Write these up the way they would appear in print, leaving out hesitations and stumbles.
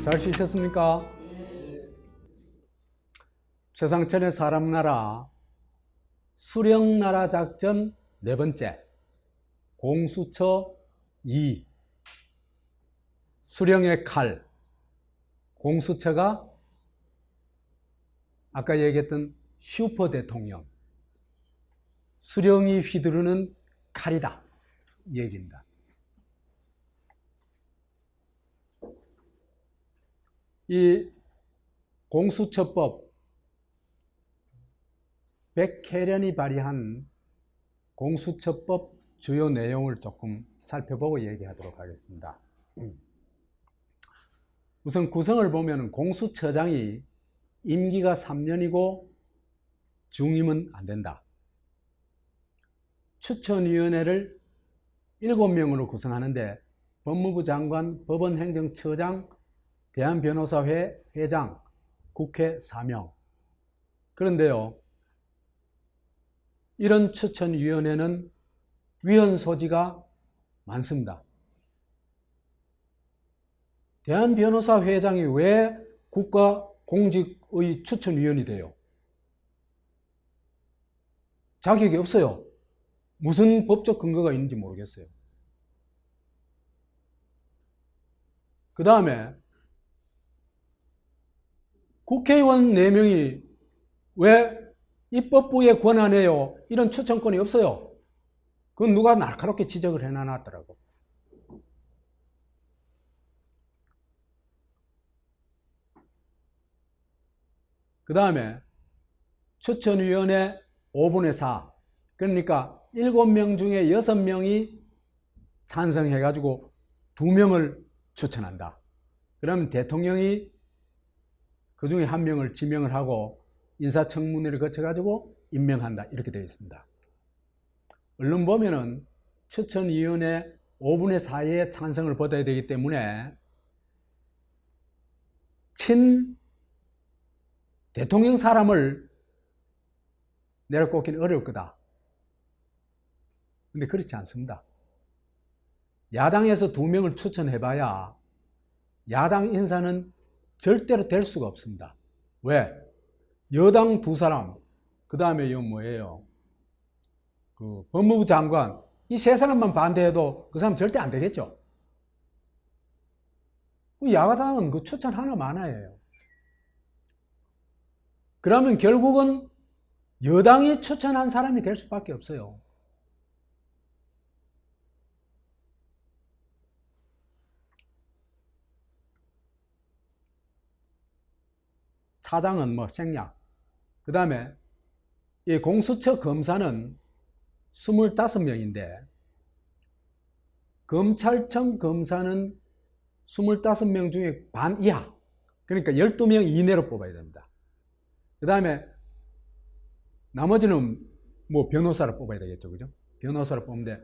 잘 쉬셨습니까? 최상천의 사람나라 수령나라 작전 네 번째 공수처 2 수령의 칼 공수처가 아까 얘기했던 슈퍼 대통령 수령이 휘두르는 칼이다 이 얘기입니다. 이 공수처법 백혜련이 발의한 공수처법 주요 내용을 조금 살펴보고 얘기하도록 하겠습니다. 우선 구성을 보면 공수처장이 임기가 3년이고 중임은 안 된다. 추천위원회를 7명으로 구성하는데 법무부 장관, 법원행정처장, 대한변호사회 회장, 국회 4명. 그런데요, 이런 추천위원회는 위헌 소지가 많습니다. 대한변호사 회장이 왜 국가공직의 추천위원이 돼요? 자격이 없어요. 무슨 법적 근거가 있는지 모르겠어요. 그 다음에 국회의원 4명이 왜 입법부의 권한에요? 이런 추천권이 없어요. 그건 누가 날카롭게 지적을 해놔놨더라고. 그 다음에 추천위원회 5분의 4 그러니까 7명 중에 6명이 찬성해가지고 2명을 추천한다. 그러면 대통령이 그 중에 1명을 지명을 하고 인사청문회를 거쳐가지고 임명한다. 이렇게 되어 있습니다. 얼른 보면은 추천위원회 5분의 4의 찬성을 받아야 되기 때문에 대통령 사람을 내려꼽기는 어려울 거다. 근데 그렇지 않습니다. 야당에서 2명을 추천해봐야 야당 인사는 절대로 될 수가 없습니다. 왜? 여당 2사람, 그 다음에 이건 뭐예요? 법무부 장관, 이 3사람만 반대해도 그 사람 절대 안 되겠죠? 야당은 그 추천 하나 많아요. 그러면 결국은 여당이 추천한 사람이 될 수밖에 없어요. 차장은 뭐 생략. 그 다음에 이 공수처 검사는 25명인데 검찰청 검사는 25명 중에 반 이하, 그러니까 12명 이내로 뽑아야 됩니다. 그 다음에 나머지는 뭐 변호사를 뽑아야 되겠죠, 그죠? 변호사를 뽑는데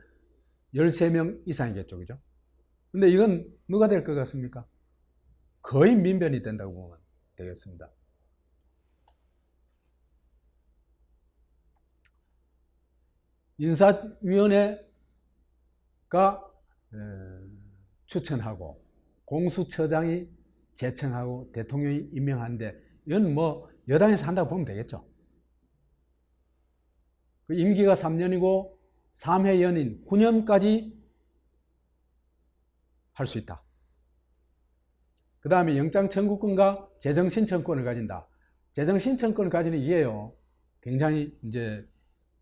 13명 이상이겠죠, 그죠? 근데 이건 누가 될 것 같습니까? 거의 민변이 된다고 보면 되겠습니다. 인사위원회가 추천하고 공수처장이 제청하고 대통령이 임명하는데 이건 뭐 여당에서 한다고 보면 되겠죠. 그 임기가 3년이고 3회 연임 9년까지 할 수 있다. 그 다음에 영장 청구권과 재정 신청권을 가진다. 재정 신청권을 가지는 이게요, 굉장히 이제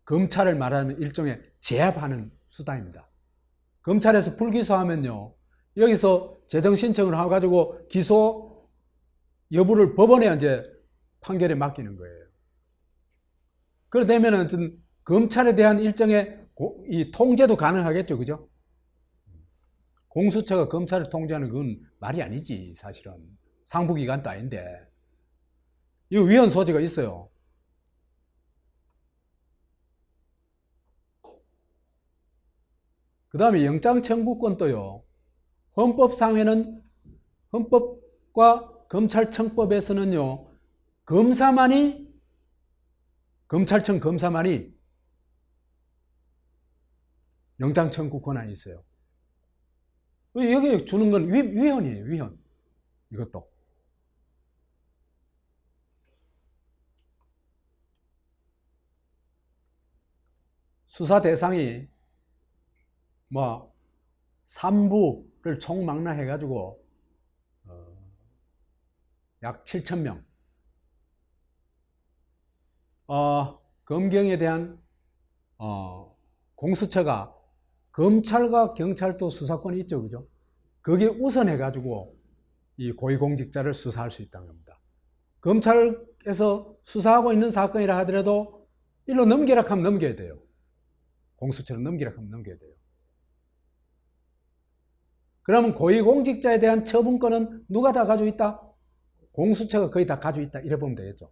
검찰을 말하면 일종의 제압하는 수단입니다. 검찰에서 불기소하면요, 여기서 재정 신청을 해가지고 기소 여부를 법원에 이제 판결에 맡기는 거예요. 그래 되면은 검찰에 대한 일정의 이 통제도 가능하겠죠, 그죠? 공수처가 검찰을 통제하는 건 말이 아니지, 사실은. 상부기관도 아닌데. 이거 위헌 소지가 있어요. 그 다음에 영장 청구권도요, 헌법상에는, 헌법과 검찰청법에서는요, 검찰청 검사만이 영장 청구 권한이 있어요. 여기 주는 건 위헌이에요, 위헌. 이것도. 수사 대상이 뭐 3부를 총망라해 가지고 약 7,000명. 검경에 대한 공수처가 검찰과 경찰도 수사권이 있죠, 그죠? 거기에 우선해 가지고 이 고위공직자를 수사할 수 있다는 겁니다. 검찰에서 수사하고 있는 사건이라 하더라도 일로 넘기라 하면 넘겨야 돼요. 공수처로 넘기라 하면 넘겨야 돼요. 그러면 고위공직자에 대한 처분권은 누가 다 가지고 있다? 공수처가 거의 다 가지고 있다. 이래 보면 되겠죠.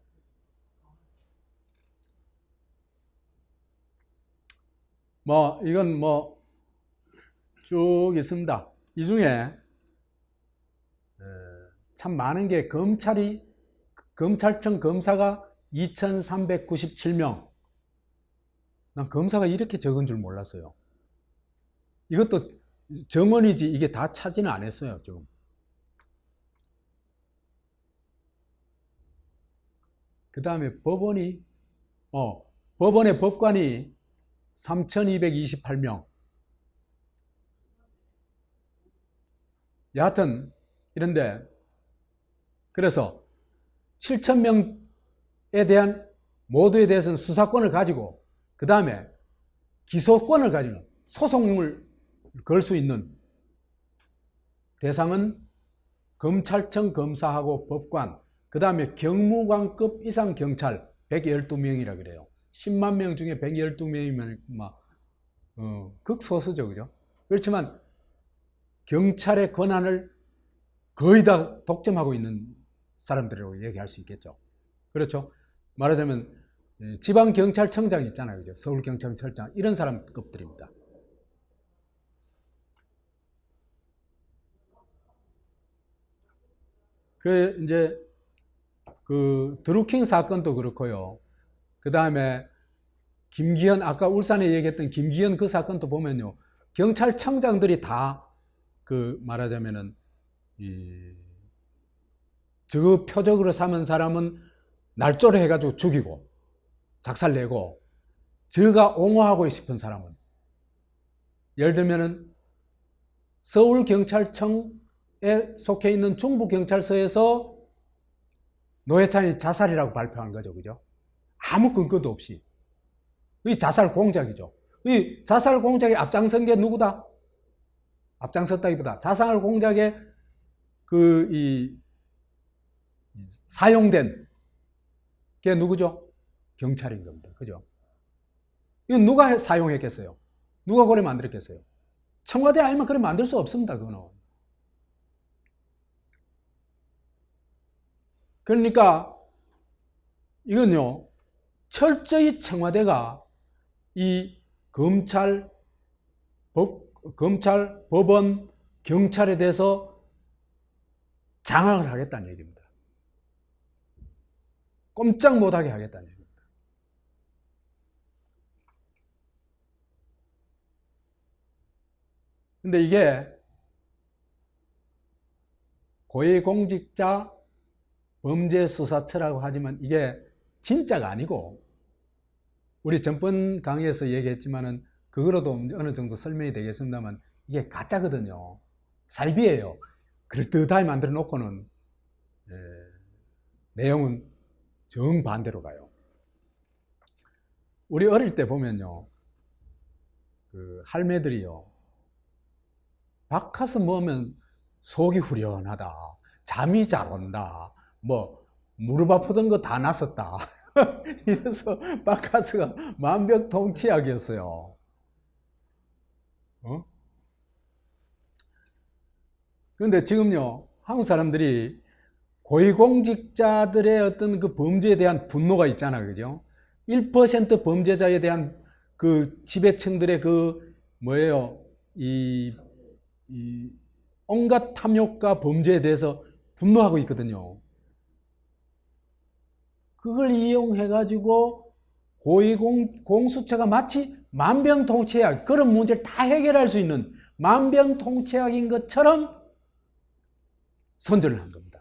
뭐 이건 뭐 쭉 있습니다. 이 중에 참 많은 게 검찰청 검사가 2,397명. 난 검사가 이렇게 적은 줄 몰랐어요. 이것도 정원이지 이게 다 차지는 안 했어요, 지금. 그 다음에 법원의 법관이 3,228명. 여하튼 이런데 그래서 7,000명에 대한 모두에 대해서는 수사권을 가지고 그 다음에 기소권을 가지는 소송을 걸 수 있는 대상은 검찰청 검사하고 법관, 그 다음에 경무관급 이상 경찰 112명이라 그래요. 10만 명 중에 112명이면 극소수죠, 그죠? 그렇지만 경찰의 권한을 거의 다 독점하고 있는 사람들이라고 얘기할 수 있겠죠. 그렇죠? 말하자면 지방경찰청장 있잖아요, 그죠? 서울경찰청장 이런 사람급들입니다. 이제 드루킹 사건도 그렇고요. 그 다음에 김기현, 아까 울산에 얘기했던 김기현 그 사건도 보면요, 경찰청장들이 다 말하자면은 저 표적으로 삼은 사람은 날조를 해가지고 죽이고 작살내고, 저가 옹호하고 싶은 사람은, 예를 들면은 서울경찰청에 속해 있는 중부경찰서에서 노회찬이 자살이라고 발표한 거죠, 그죠? 아무 근거도 없이. 이 자살 공작이죠. 이 자살 공작에 앞장선 게 누구다? 앞장섰다기보다 자살 공작에 사용된 게 누구죠? 경찰인 겁니다. 그죠? 이건 누가 사용했겠어요? 누가 그래 만들었겠어요? 청와대 아니면 그래 만들 수 없습니다. 그거는. 그러니까 이건요, 철저히 청와대가 이 검찰, 법원, 경찰에 대해서 장악을 하겠다는 얘기입니다. 꼼짝 못하게 하겠다는 얘기입니다. 근데 이게 고위공직자 범죄수사처라고 하지만 이게 진짜가 아니고, 우리 전번 강의에서 얘기했지만은 그거로도 어느 정도 설명이 되겠습니다만 이게 가짜거든요. 사이비예요. 그럴듯하게 만들어 놓고는 내용은 정반대로 가요. 우리 어릴 때 보면요, 할매들이요, 바카스 먹으면 속이 후련하다, 잠이 잘 온다, 무릎 아프던 거 다 났었다. 이래서 바카스가 만병통치약이었어요. 그런데 지금요, 한국 사람들이 고위공직자들의 어떤 그 범죄에 대한 분노가 있잖아요, 그죠? 1% 범죄자에 대한 지배층들의 온갖 탐욕과 범죄에 대해서 분노하고 있거든요. 그걸 이용해가지고 고위공수처가 마치 만병통치약, 그런 문제를 다 해결할 수 있는 만병통치약인 것처럼 선전을 한 겁니다.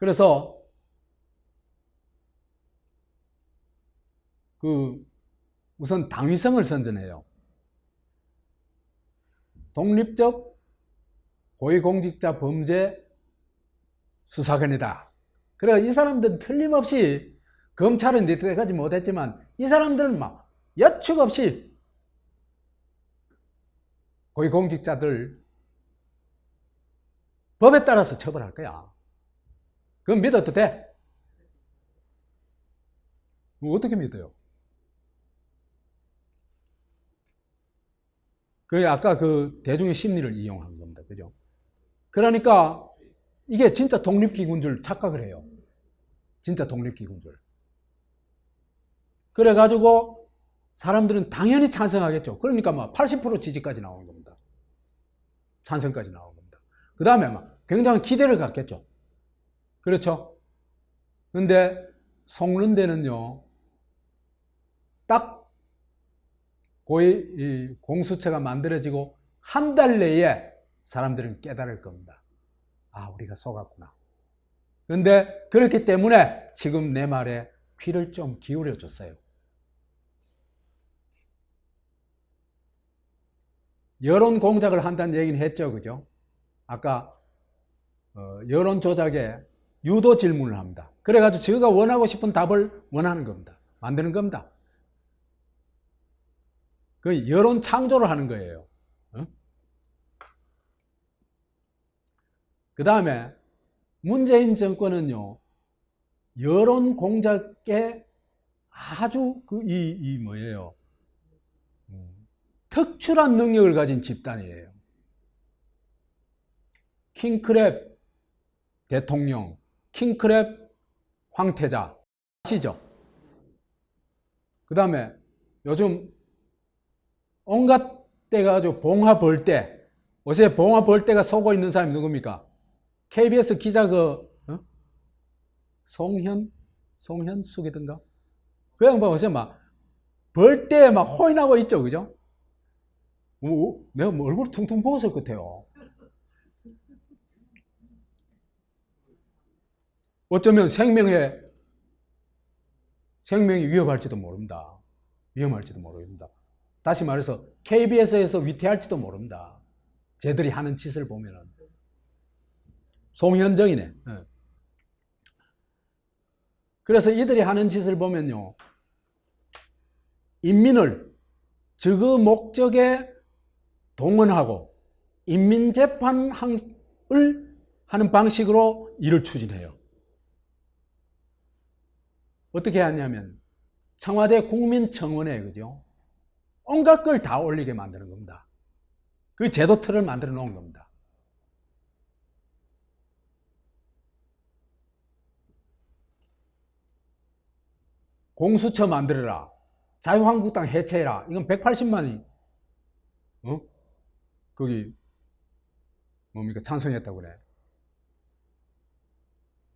그래서 우선 당위성을 선전해요. 독립적 고위공직자 범죄 수사관이다. 그래 이 사람들은 틀림없이 검찰은 이때까지 못했지만 이 사람들은 막 여축 없이 고위공직자들 법에 따라서 처벌할 거야. 그건 믿어도 돼? 어떻게 믿어요? 그게 아까 그 대중의 심리를 이용한 겁니다. 그죠? 그러니까 이게 진짜 독립기구인 줄 착각을 해요. 진짜 독립기구인 줄. 그래가지고 사람들은 당연히 찬성하겠죠. 그러니까 막 80% 지지까지 나오는 겁니다. 찬성까지 나오는 겁니다. 그 다음에 막 굉장히 기대를 갖겠죠. 그렇죠? 근데 송년대는요, 딱 고위 공수처가 만들어지고 한 달 내에 사람들은 깨달을 겁니다. 아, 우리가 속았구나. 그런데 그렇기 때문에 지금 내 말에 귀를 좀 기울여 줬어요. 여론 공작을 한다는 얘기는 했죠. 그죠? 아까 여론 조작에 유도 질문을 합니다. 그래가지고 제가 원하고 싶은 답을 원하는 겁니다. 만드는 겁니다. 그 여론 창조를 하는 거예요. 그 다음에 문재인 정권은요, 여론 공작에 아주 뭐예요? 특출한 능력을 가진 집단이에요. 킹크랩 대통령, 킹크랩 황태자 아시죠? 그 다음에 요즘 온갖 때가 아주 봉화 벌떼, 요새 봉화 벌떼가 속고 있는 사람이 누굽니까? KBS 기자 송현숙이던가? 그 양반 요새 막 벌떼에 막 호인하고 있죠, 그죠? 내가 뭐 얼굴 퉁퉁 부었을 것 같아요. 어쩌면 생명이 위험할지도 모릅니다. 위험할지도 모릅니다. 다시 말해서 KBS에서 위태할지도 모릅니다. 쟤들이 하는 짓을 보면은. 송현정이네. 그래서 이들이 하는 짓을 보면요, 인민을 적의 목적에 동원하고 인민재판을 하는 방식으로 일을 추진해요. 어떻게 하냐면 청와대 국민청원에, 그죠? 온갖 걸 다 올리게 만드는 겁니다. 그 제도 틀을 만들어 놓은 겁니다. 공수처 만들어라. 자유한국당 해체해라. 이건 180만이 거기 뭡니까? 찬성했다고 그래.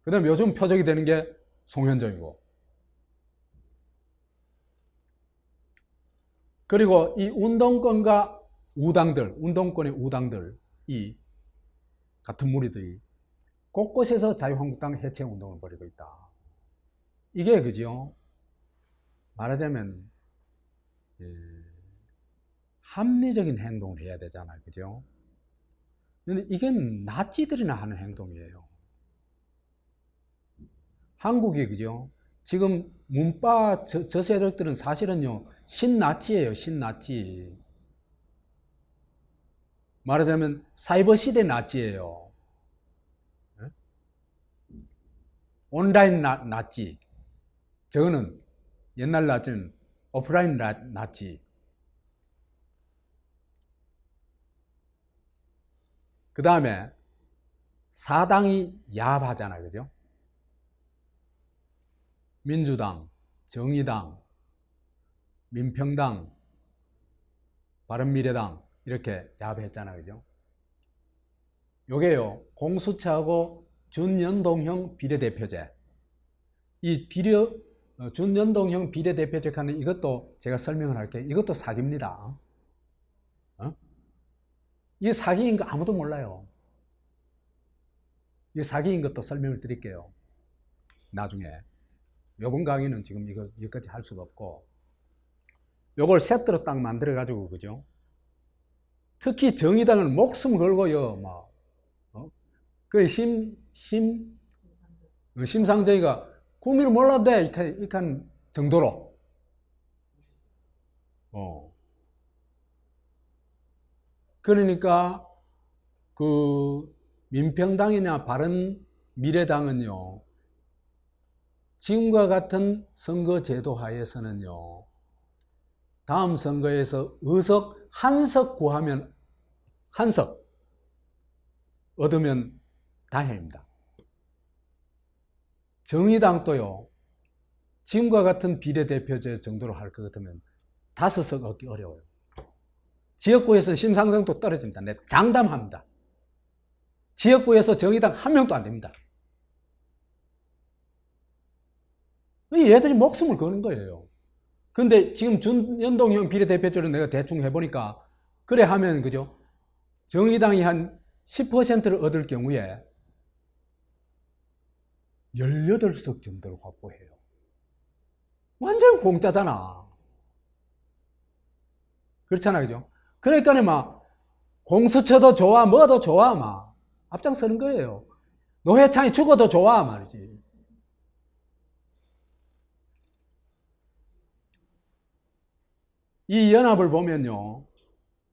그 다음에 요즘 표적이 되는 게 송현정이고, 그리고 이 운동권과 우당들, 운동권의 우당들이 같은 무리들이 곳곳에서 자유한국당 해체 운동을 벌이고 있다. 이게 그죠? 말하자면 합리적인 행동을 해야 되잖아요. 그죠? 근데 이건 나치들이나 하는 행동이에요. 한국이, 그죠? 지금 문파 저 세력들은 사실은요, 신나치예요. 신나치. 말하자면 사이버 시대 나치예요. 온라인 나치. 저거는 옛날 나치는 오프라인 나치. 그 다음에 사당이 야합하잖아요. 그죠? 민주당, 정의당, 민평당, 바른미래당 이렇게 야합했잖아요. 그죠? 요게요, 공수처하고 준연동형 비례대표제. 이 준연동형 비례대표제 하는 이것도 제가 설명을 할게요. 이것도 사기입니다. 이게 사기인 거 아무도 몰라요. 이게 사기인 것도 설명을 드릴게요. 나중에. 요번 강의는 지금 이것까지 할 수가 없고, 요걸 세트로 딱 만들어가지고, 그죠? 특히 정의당은 목숨 걸고요, 막, 그 심상정의가 국민을 몰라도 돼! 이렇게 한 정도로. 그러니까, 민평당이나 바른미래당은요, 지금과 같은 선거제도 하에서는요, 다음 선거에서 의석 한석 구하면, 한석 얻으면 다행입니다. 정의당도요, 지금과 같은 비례대표제 정도로 할 것 같으면 5석 얻기 어려워요. 지역구에서 심상정도 떨어집니다. 네, 장담합니다. 지역구에서 정의당 한 명도 안 됩니다. 얘들이 목숨을 거는 거예요. 근데 지금 준연동형 비례대표제로 내가 대충 해보니까, 그래 하면, 그죠? 정의당이 한 10%를 얻을 경우에 18석 정도를 확보해요. 완전 공짜잖아. 그렇잖아, 그죠? 그러니까 막, 공수처도 좋아, 뭐도 좋아, 막, 앞장서는 거예요. 노회찬이 죽어도 좋아, 말이지. 이 연합을 보면요,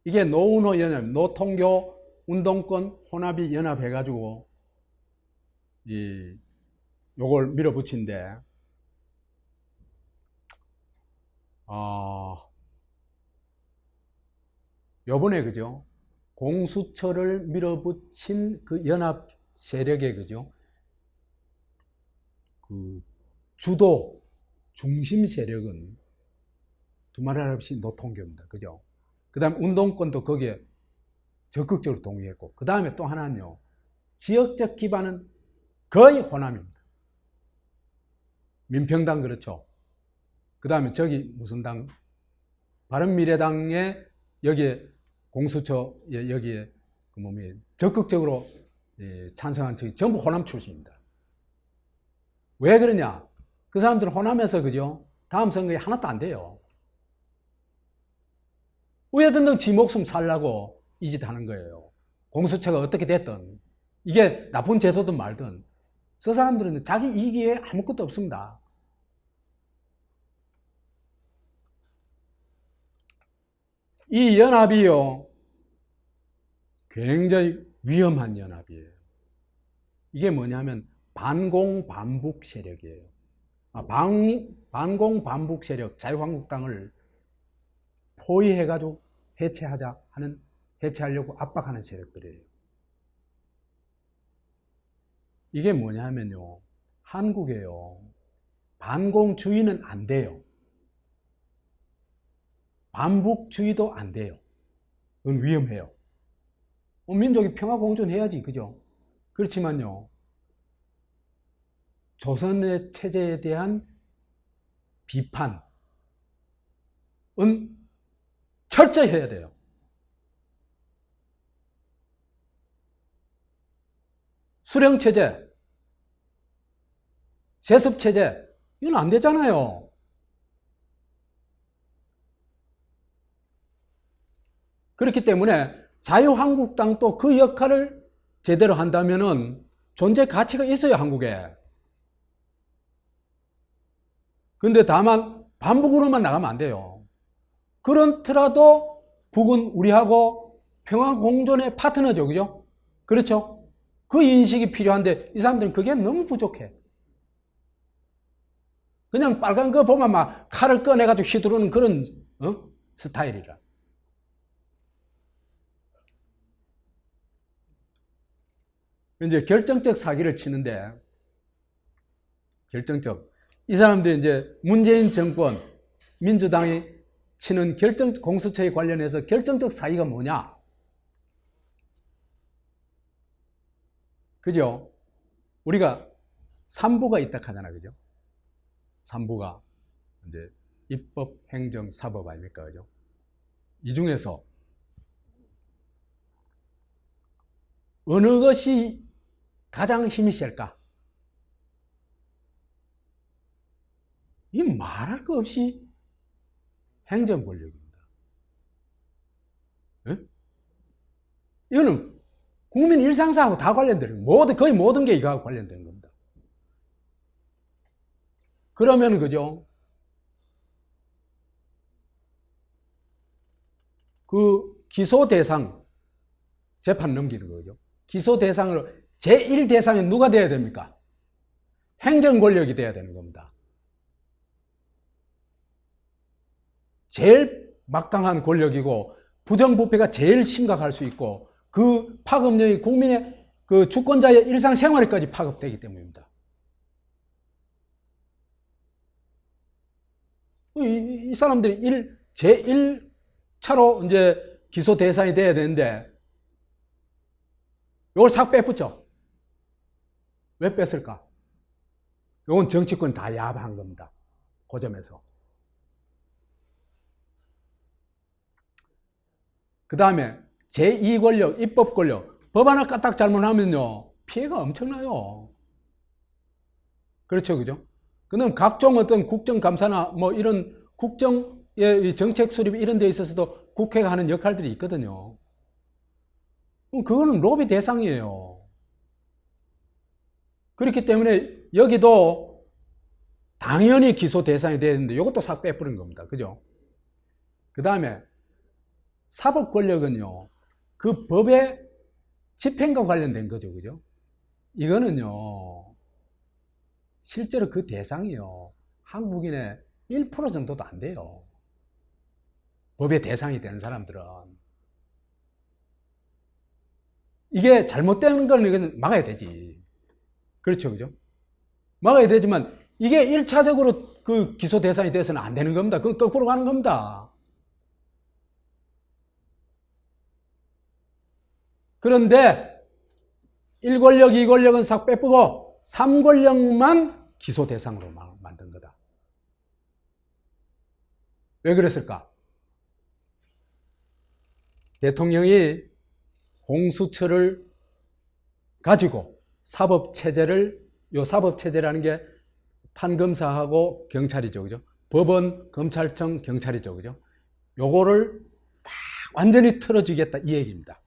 이게 노운호 연합, 노통교 운동권 혼합이 연합해가지고 요걸 밀어붙인데, 요번에, 그죠? 공수처를 밀어붙인 그 연합 세력의, 그죠? 그 주도 중심 세력은 두말할 없이 노통교입니다. 그죠? 그 다음 운동권도 거기에 적극적으로 동의했고, 그 다음에 또 하나는요, 지역적 기반은 거의 호남입니다. 민평당 그렇죠. 그 다음에 저기 무슨 당, 바른미래당에 여기에 공수처 여기에 그 몸이 적극적으로 찬성한 적이 전부 호남 출신입니다. 왜 그러냐? 그 사람들은 호남에서, 그죠? 다음 선거에 하나도 안 돼요. 어디든 지 목숨 살라고 이 짓 하는 거예요. 공수처가 어떻게 됐든, 이게 나쁜 제도든 말든, 저 사람들은 자기 이익에 아무것도 없습니다. 이 연합이요, 굉장히 위험한 연합이에요. 이게 뭐냐면 반공반북 세력이에요. 반공반북 세력, 자유한국당을 포위해가지고 해체하려고 압박하는 세력들이에요. 이게 뭐냐면요, 한국에요, 반공주의는 안 돼요. 반북주의도 안 돼요. 그건 위험해요. 민족이 평화공존해야지, 그죠? 그렇지만요, 조선의 체제에 대한 비판은 철저히 해야 돼요. 수령체제, 세습체제, 이건 안 되잖아요. 그렇기 때문에 자유한국당도 그 역할을 제대로 한다면은 존재 가치가 있어요, 한국에. 근데 다만 반북으로만 나가면 안 돼요. 그렇더라도 북은 우리하고 평화 공존의 파트너죠, 그죠? 그렇죠? 그 인식이 필요한데 이 사람들은 그게 너무 부족해. 그냥 빨간 거 보면 막 칼을 꺼내가지고 휘두르는 그런 스타일이라. 이제 결정적 사기를 치는데, 이 사람들이 이제 문재인 정권, 민주당이 치는 공수처에 관련해서 결정적 사기가 뭐냐? 그죠? 우리가 3부가 있다 하잖아, 그죠? 3부가 이제 입법, 행정, 사법 아닙니까, 그죠? 이 중에서 어느 것이 가장 힘이 셀까? 이 말할 거 없이 행정 권력입니다. 네? 이거는 국민 일상사하고 다 관련되는 거예요. 거의 모든 게 이거하고 관련된 겁니다. 그러면 그죠? 그 기소 대상 재판 넘기는 거죠. 기소 대상으로 제1대상이 누가 돼야 됩니까? 행정 권력이 돼야 되는 겁니다. 제일 막강한 권력이고 부정부패가 제일 심각할 수 있고 그 파급력이 국민의 그 주권자의 일상생활에까지 파급되기 때문입니다. 이 사람들이 제1차로 이제 기소 대상이 돼야 되는데 이걸 싹 빼붙죠. 왜 뺐을까? 이건 정치권 다 야합한 겁니다. 그 점에서. 그 다음에 제2권력, 입법권력. 법 하나 까딱 잘못하면요, 피해가 엄청나요. 그렇죠, 그죠? 그는 각종 어떤 국정감사나 뭐 이런 국정의 정책 수립 이런 데 있어서도 국회가 하는 역할들이 있거든요. 그거는 로비 대상이에요. 그렇기 때문에 여기도 당연히 기소 대상이 돼야 되는데 이것도 싹 빼버린 겁니다. 그죠? 그 다음에 사법 권력은요, 그 법의 집행과 관련된 거죠. 그죠? 이거는요, 실제로 그 대상이요, 한국인의 1% 정도도 안 돼요. 법의 대상이 되는 사람들은. 이게 잘못되는 건 이건 막아야 되지. 그렇죠, 그죠? 막아야 되지만 이게 1차적으로 그 기소 대상이 돼서는 안 되는 겁니다. 그건 거꾸로 가는 겁니다. 그런데 1권력, 2권력은 싹 빼쁘고 3권력만 기소 대상으로 만든 거다. 왜 그랬을까? 대통령이 공수처를 가지고 사법체제를, 요 사법체제라는 게 판검사하고 경찰이죠. 그죠? 법원, 검찰청, 경찰이죠. 그죠? 요거를 다 완전히 틀어주겠다. 이 얘기입니다.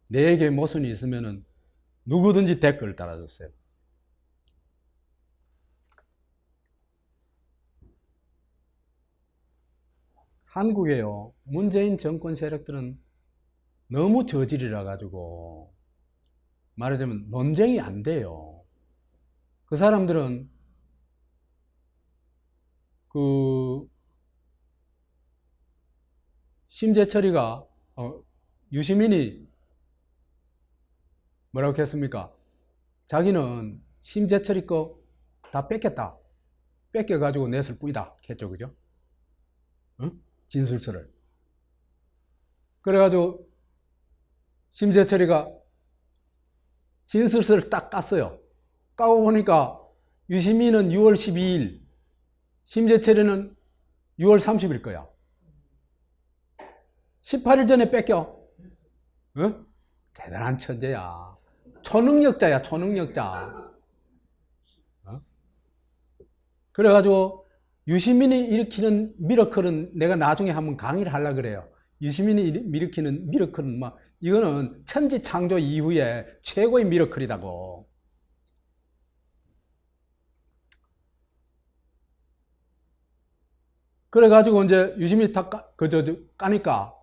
내게 모순이 있으면은 누구든지 댓글을 달아줬어요. 한국에요, 문재인 정권 세력들은 너무 저질이라 가지고 말하자면 논쟁이 안 돼요. 그 사람들은 그 심재철이가 유시민이 뭐라고 했습니까? 자기는 심재철이 거 다 뺏겼다. 뺏겨가지고 냈을 뿐이다 했죠. 그죠? 진술서를. 그래가지고 심재철이가 진술서를 딱 깠어요. 까고 보니까 유시민은 6월 12일, 심재철이는 6월 30일 거야. 18일 전에 뺏겨. 대단한 천재야. 초능력자야, 초능력자. 그래가지고 유시민이 일으키는 미러클은 내가 나중에 한번 강의를 하려고 그래요. 유시민이 일으키는 미러클은 막 이거는 천지 창조 이후에 최고의 미러클이라고. 그래가지고 이제 유시민이 다 까니까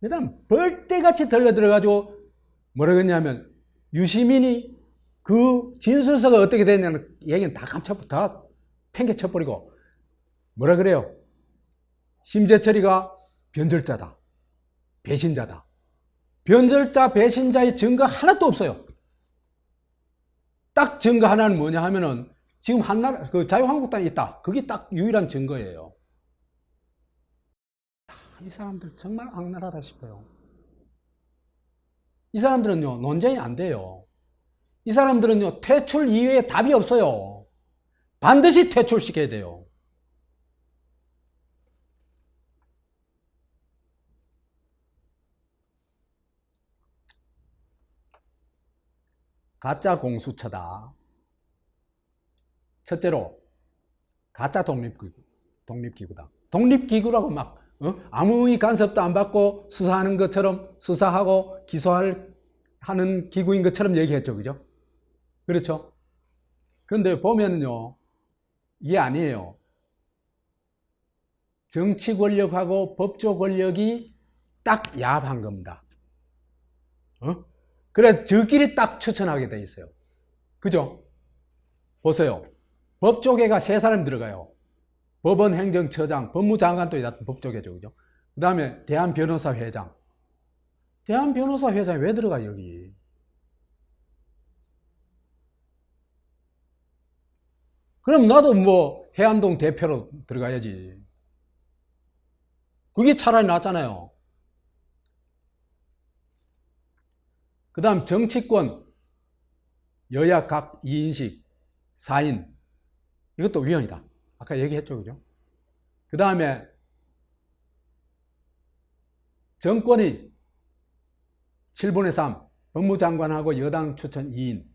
일단 벌떼같이 들려들어가지고 뭐라 그랬냐면 유시민이 그 진술서가 어떻게 됐냐는 얘기는 다 다 팽개쳐버리고 뭐라 그래요? 심재철이가 변절자다. 배신자다. 변절자, 배신자의 증거 하나도 없어요. 딱 증거 하나는 뭐냐 하면은 지금 한나라, 그 자유한국당이 있다. 그게 딱 유일한 증거예요. 이 사람들 정말 악랄하다 싶어요. 이 사람들은요, 논쟁이 안 돼요. 이 사람들은요, 퇴출 이외에 답이 없어요. 반드시 퇴출시켜야 돼요. 가짜 공수처다. 첫째로 가짜 독립기구다. 독립기구라고 막 아무 간섭도 안 받고 수사하는 것처럼 수사하고 하는 기구인 것처럼 얘기했죠. 그죠? 그렇죠? 그런데 보면요, 이게 아니에요. 정치 권력하고 법조 권력이 딱 야합한 겁니다. 그래 저끼리 딱 추천하게 돼 있어요. 그죠? 보세요. 법조계가 3사람 들어가요. 법원, 행정처장, 법무장관도 법조계죠. 그죠? 그 다음에 대한변호사회장. 대한변호사회장이 왜 들어가 여기? 그럼 나도 뭐 해안동 대표로 들어가야지. 그게 차라리 낫잖아요. 그 다음 정치권 여야 각 2인씩 4인 이것도 위헌이다. 아까 얘기했죠. 그죠? 그 다음에 정권이 7분의 3 법무장관하고 여당 추천 2인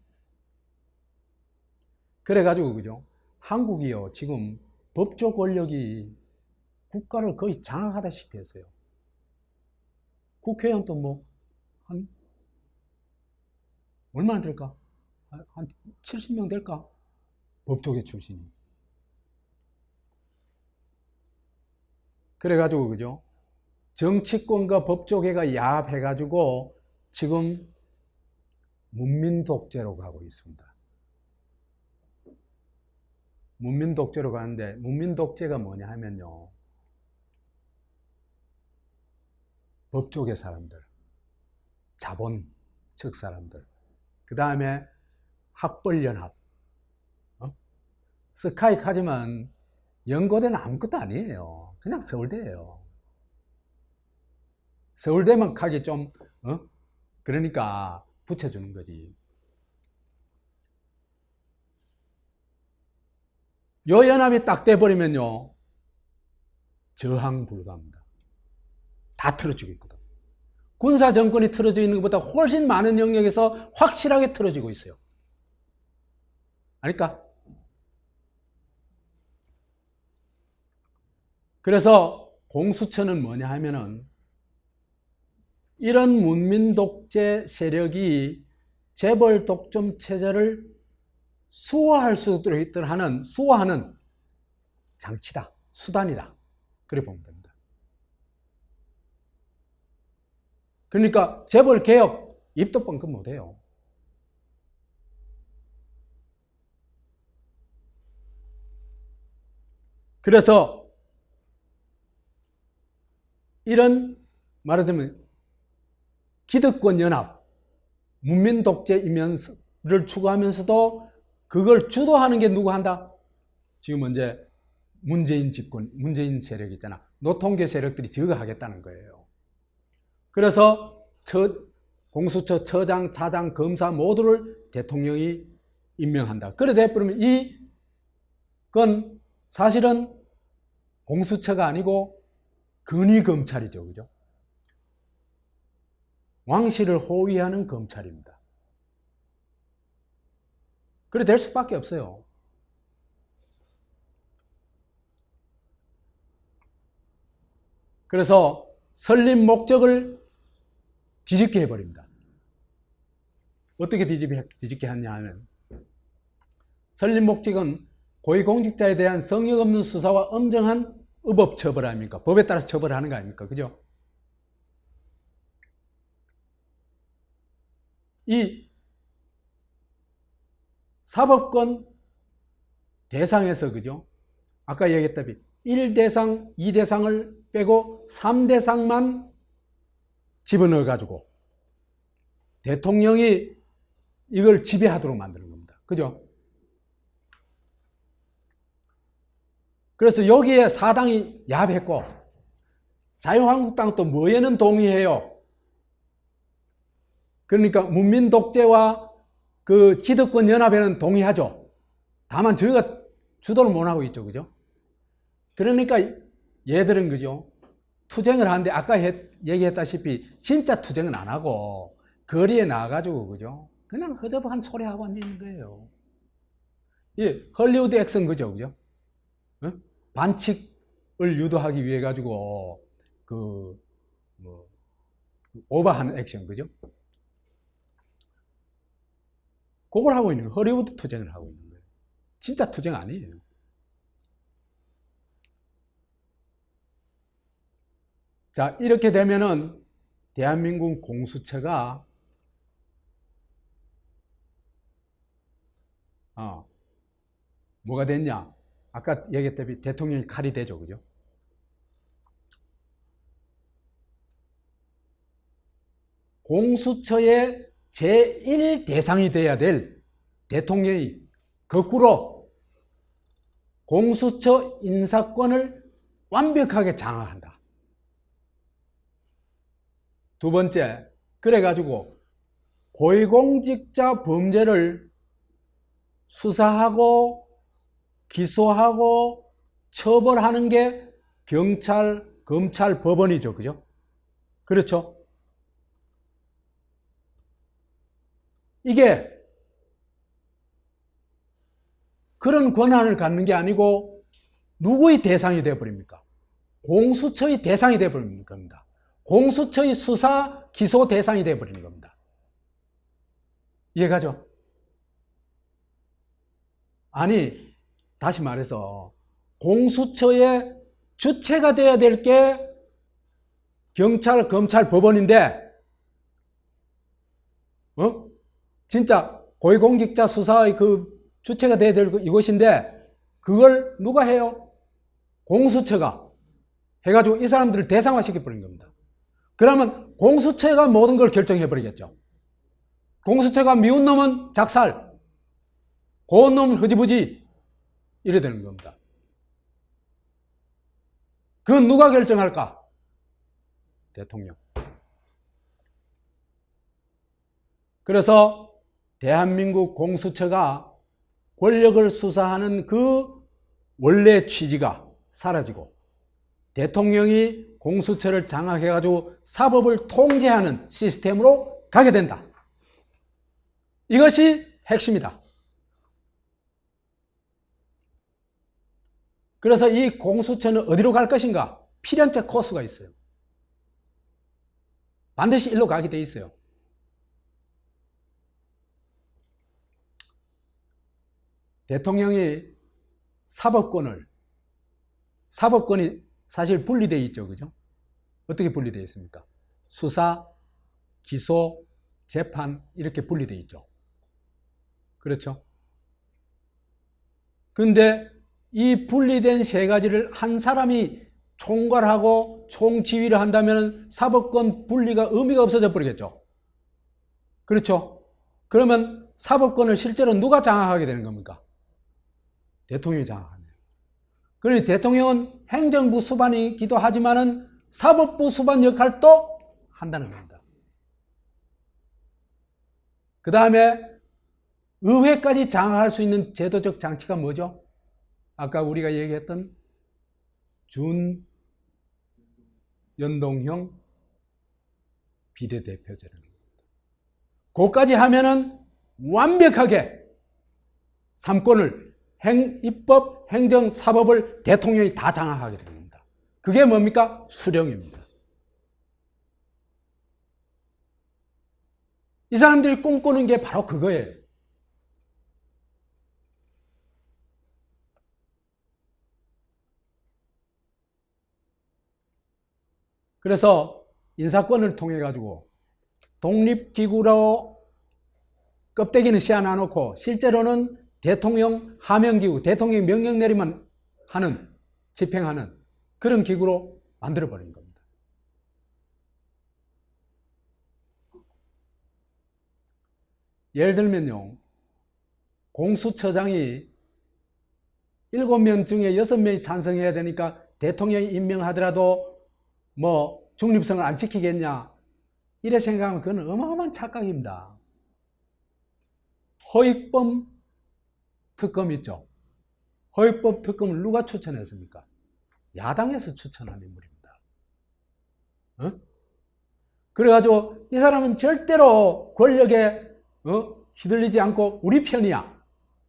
그래가지고 그죠? 한국이요 지금 법조 권력이 국가를 거의 장악하다시피 했어요. 국회의원도 뭐 한 얼마나 될까? 한 70명 될까? 법조계 출신이. 그래가지고 그죠? 정치권과 법조계가 야합해가지고 지금 문민독재로 가고 있습니다. 문민독재로 가는데 문민독재가 뭐냐 하면요. 법조계 사람들, 자본 측 사람들, 그 다음에 학벌연합, 스카이 하지만 연고대는 아무것도 아니에요. 그냥 서울대예요. 서울대만 가기 좀 그러니까 붙여주는 거지. 요 연합이 딱 돼버리면요 저항 불가합니다. 다 틀어지고 있거든. 군사 정권이 틀어져 있는 것보다 훨씬 많은 영역에서 확실하게 틀어지고 있어요. 아닐까? 그래서 공수처는 뭐냐 하면은 이런 문민독재 세력이 재벌 독점 체제를 수호할 수 있도록 하는 수호하는 장치다, 수단이다. 그래 보면 됩니다. 그러니까 재벌 개혁 입도 뻥끗 못해요. 그래서 이런 말하자면 기득권 연합, 문민 독재를 추구하면서도 그걸 주도하는 게 누구 한다? 지금 이제 문재인 집권, 문재인 세력 있잖아. 노통계 세력들이 저거 하겠다는 거예요. 그래서 공수처 처장, 차장, 검사 모두를 대통령이 임명한다. 그래 돼버리면 이건 사실은 공수처가 아니고 근위검찰이죠. 그죠? 왕실을 호위하는 검찰입니다. 그래 될 수밖에 없어요. 그래서 설립 목적을 뒤집게 해버립니다. 어떻게 뒤집게 하냐 하면 설립 목적은 고위공직자에 대한 성역 없는 수사와 엄정한 의법 처벌 아닙니까? 법에 따라서 처벌하는 거 아닙니까? 그죠? 이 사법권 대상에서 그죠? 아까 얘기했다시피 1대상, 2대상을 빼고 3대상만 집어넣어 가지고 대통령이 이걸 지배하도록 만드는 겁니다. 그죠? 그래서 여기에 사당이 야합했고 자유한국당도 뭐에는 동의해요. 그러니까 문민독재와 그 기득권 연합에는 동의하죠. 다만 저희가 주도를 못하고 있죠. 그죠? 그러니까 얘들은 그죠? 투쟁을 하는데 아까 얘기했다시피 진짜 투쟁은 안 하고 거리에 나와가지고 그죠? 그냥 허접한 소리 하고 앉는 거예요. 이 헐리우드 액션 그죠? 어? 반칙을 유도하기 위해 가지고 뭐 오버하는 액션 그죠? 그걸 하고 있는 거예요. 헐리우드 투쟁을 하고 있는 거예요. 진짜 투쟁 아니에요. 자, 이렇게 되면은 대한민국 공수처가 뭐가 됐냐? 아까 얘기했다시피 대통령이 칼이 되죠, 그죠? 공수처의 제1대상이 돼야 될 대통령이 거꾸로 공수처 인사권을 완벽하게 장악한다. 두 번째, 그래가지고 고위공직자 범죄를 수사하고 기소하고 처벌하는 게 경찰, 검찰, 법원이죠. 그죠? 그렇죠? 이게 그런 권한을 갖는 게 아니고 누구의 대상이 되어버립니까? 공수처의 대상이 되어버리는 겁니다. 공수처의 수사, 기소 대상이 되어버리는 겁니다. 이해가죠? 아니, 다시 말해서 공수처의 주체가 되어야 될 게 경찰, 검찰, 법원인데 진짜 고위공직자 수사의 그 주체가 되어야 될 이것인데 그걸 누가 해요? 공수처가 해가지고 이 사람들을 대상화시켜버린 겁니다. 그러면 공수처가 모든 걸 결정해버리겠죠. 공수처가 미운 놈은 작살, 고운 놈은 흐지부지 이래 되는 겁니다. 그건 누가 결정할까? 대통령. 그래서 대한민국 공수처가 권력을 수사하는 그 원래 취지가 사라지고 대통령이 공수처를 장악해가지고 사법을 통제하는 시스템으로 가게 된다. 이것이 핵심이다. 그래서 이 공수처는 어디로 갈 것인가? 필연적 코스가 있어요. 반드시 일로 가게 돼 있어요. 대통령이 사법권이 사실 분리되어 있죠. 그죠? 어떻게 분리되어 있습니까? 수사, 기소, 재판 이렇게 분리되어 있죠. 그렇죠? 근데 이 분리된 세 가지를 한 사람이 총괄하고 총지휘를 한다면 사법권 분리가 의미가 없어져 버리겠죠. 그렇죠? 그러면 사법권을 실제로 누가 장악하게 되는 겁니까? 대통령이 장악하네요. 그러니 대통령은 행정부 수반이기도 하지만은 사법부 수반 역할도 한다는 겁니다. 그 다음에 의회까지 장악할 수 있는 제도적 장치가 뭐죠? 아까 우리가 얘기했던 준연동형 비례대표제라는 겁니다. 그것까지 하면은 완벽하게 3권을 입법, 행정, 사법을 대통령이 다 장악하게 됩니다. 그게 뭡니까? 수령입니다. 이 사람들이 꿈꾸는 게 바로 그거예요. 그래서 인사권을 통해 가지고 독립기구로 껍데기는 씌워놔놓고 실제로는 대통령 하명기구, 대통령이 명령 내리면 하는, 집행하는 그런 기구로 만들어버린 겁니다. 예를 들면요, 공수처장이 7명 중에 6명이 찬성해야 되니까 대통령이 임명하더라도 뭐 중립성을 안 지키겠냐 이래 생각하면 그건 어마어마한 착각입니다. 허익범 특검 있죠. 허익범 특검을 누가 추천했습니까? 야당에서 추천한 인물입니다. 그래가지고 이 사람은 절대로 권력에 휘둘리지 않고 우리 편이야.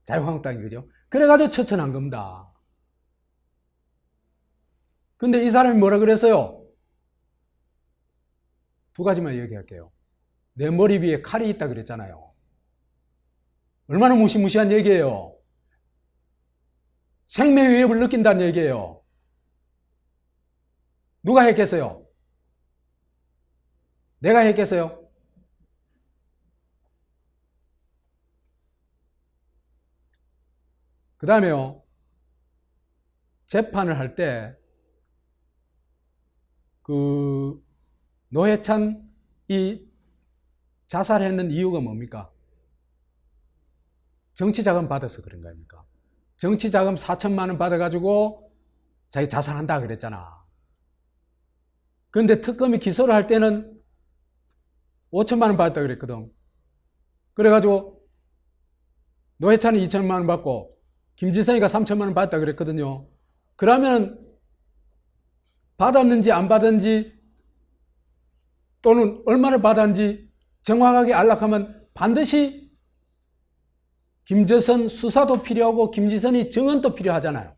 자유한국당이 그죠? 그래가지고 추천한 겁니다. 근데 이 사람이 뭐라 그랬어요? 두 가지만 얘기할게요. 내 머리 위에 칼이 있다 그랬잖아요. 얼마나 무시무시한 얘기예요. 생명 위협을 느낀다는 얘기예요. 누가 했겠어요? 내가 했겠어요? 그 다음에요. 재판을 할 때 노회찬이 자살했는 이유가 뭡니까? 정치자금 받아서 그런 거 아닙니까? 정치자금 4천만 원 받아가지고 자기 자살한다 그랬잖아. 그런데 특검이 기소를 할 때는 5천만 원 받았다 그랬거든. 그래가지고 노회찬이 2천만 원 받고 김지성이가 3천만 원 받았다 그랬거든요. 그러면 받았는지 안 받았는지 또는 얼마를 받았는지 정확하게 알락하면 반드시 김재선 수사도 필요하고 김지선이 증언도 필요하잖아요.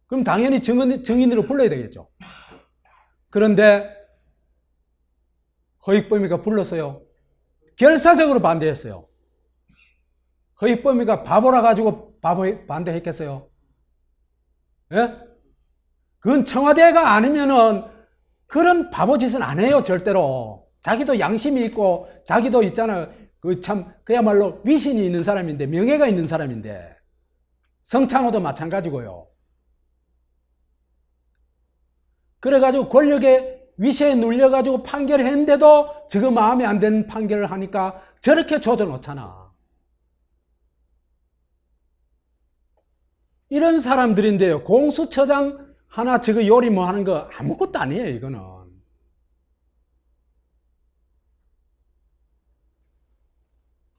그럼 당연히 증인으로 불러야 되겠죠. 그런데 허익범위가 불렀어요. 결사적으로 반대했어요. 허익범위가 바보라 가지고 반대했겠어요? 예? 그건 청와대가 아니면은 그런 바보짓은 안 해요, 절대로. 자기도 양심이 있고, 자기도 있잖아요. 그야말로 위신이 있는 사람인데, 명예가 있는 사람인데, 성창호도 마찬가지고요. 그래가지고 권력의 위세에 눌려가지고 판결을 했는데도 저거 마음에 안 드는 판결을 하니까 저렇게 조져놓잖아. 이런 사람들인데요. 공수처장 하나 저거 요리 뭐 하는 거 아무것도 아니에요, 이거는.